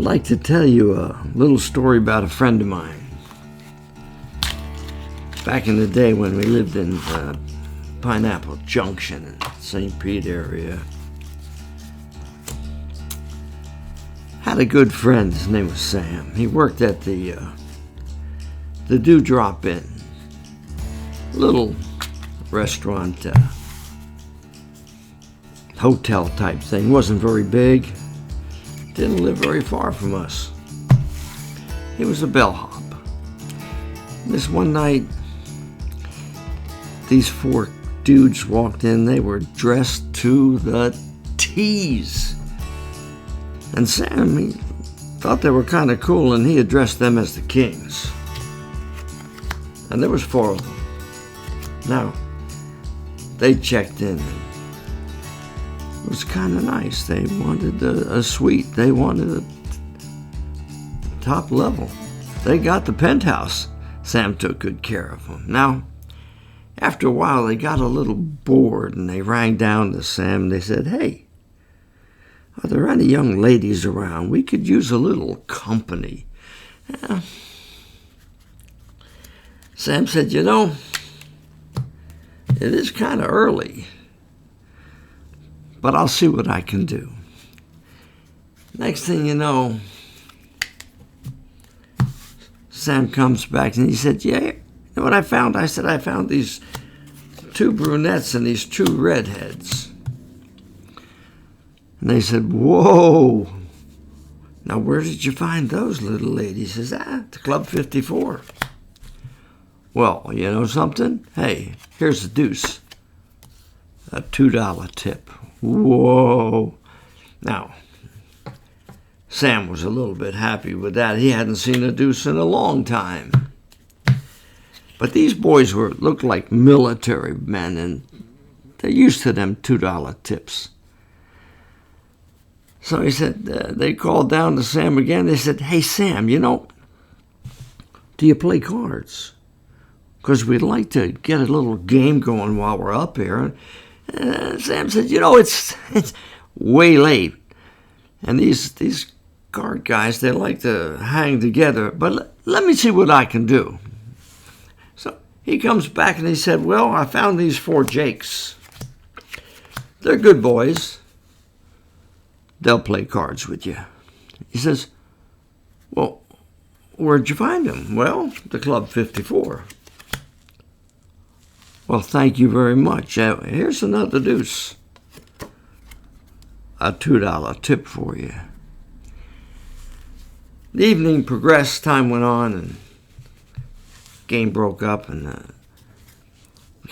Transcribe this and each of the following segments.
I'd like to tell you a little story about a friend of mine. Back in the day when we lived in Pineapple Junction in St. Pete area, had a good friend. His name was Sam. He worked at the Dewdrop Inn, little restaurant, hotel type thing. Wasn't very big. Didn't live very far from us. He was a bellhop. This one night, these four dudes walked in. They were dressed to the T's. And Sam, he thought they were kind of cool, and he addressed them as the Kings. And there was four of them. Now, they checked in. It was kind of nice. They wanted a suite. They wanted a top level. They got the penthouse. Sam took good care of them. Now, after a while, they got a little bored, and they rang down to Sam. They said, "Hey, are there any young ladies around? We could use a little company." Sam said, "You know, it is kind of early, but I'll see what I can do." Next thing you know, Sam comes back and he said, "Yeah, you know what I found?" I said, "I found these two brunettes and these two redheads." And they said, "Whoa, now where did you find those little ladies?" He says, "The Club 54. "Well, you know something? Hey, here's the deuce. A $2 tip." Whoa. Now, Sam was a little bit happy with that. He hadn't seen a deuce in a long time. But these boys looked like military men, and they're used to them $2 tips. So he said, they called down to Sam again. They said, "Hey, Sam, you know, do you play cards? Because we'd like to get a little game going while we're up here." And Sam said, "You know, it's way late. And these card guys, they like to hang together. But let me see what I can do." So he comes back and he said, "Well, I found these four Jakes. They're good boys. They'll play cards with you." He says, "Well, where'd you find them?" "Well, the Club 54. "Well, thank you very much. Here's another deuce. A $2 tip for you." The evening progressed, time went on, and game broke up, and the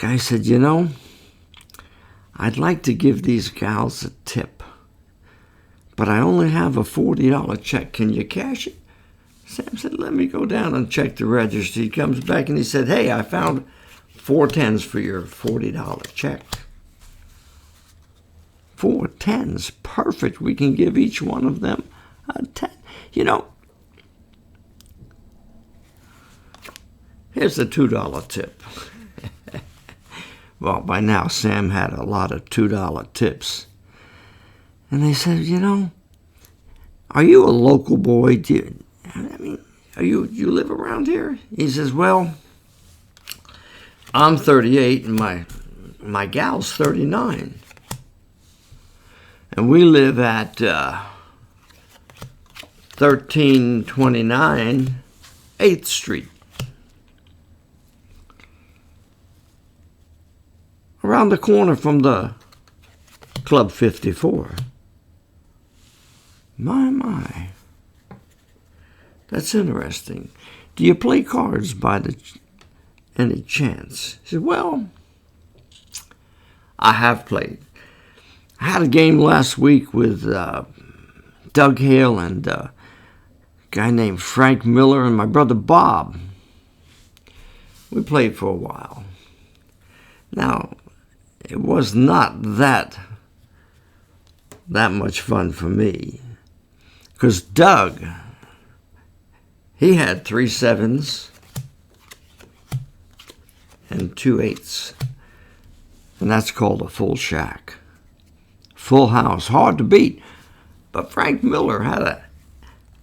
guy said, "You know, I'd like to give these gals a tip, but I only have a $40 check. Can you cash it?" Sam said, "Let me go down and check the register." He comes back and he said, "Hey, I found 4 10s for your $40 check." 4 10s, perfect. We can give each one of them a 10. You know, here's the $2 tip. Well, by now, Sam had a lot of $2 tips. And they said, "You know, are you a local boy? You live around here?" He says, "Well, I'm 38 and my gal's 39. And we live at 1329 8th Street. Around the corner from the Club 54. My. That's interesting. Do you play cards by any chance?" He said, "Well, I have played. I had a game last week with Doug Hale and a guy named Frank Miller and my brother Bob. We played for a while. Now, it was not that much fun for me, because Doug, he had 3 7s and 2 8s, and that's called a full shack. Full house, hard to beat. But Frank Miller had a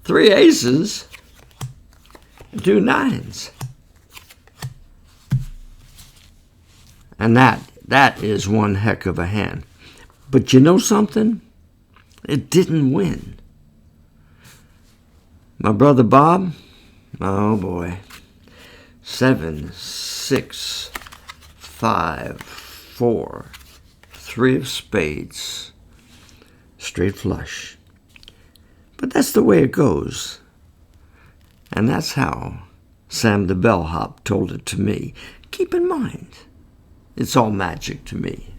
3 aces, and 2 nines. And that is one heck of a hand. But you know something? It didn't win. My brother Bob, oh boy. 7, 6, 5, 4, 3 of spades. Straight flush. But that's the way it goes. And that's how Sam the Bellhop told it to me. Keep in mind, it's all magic to me.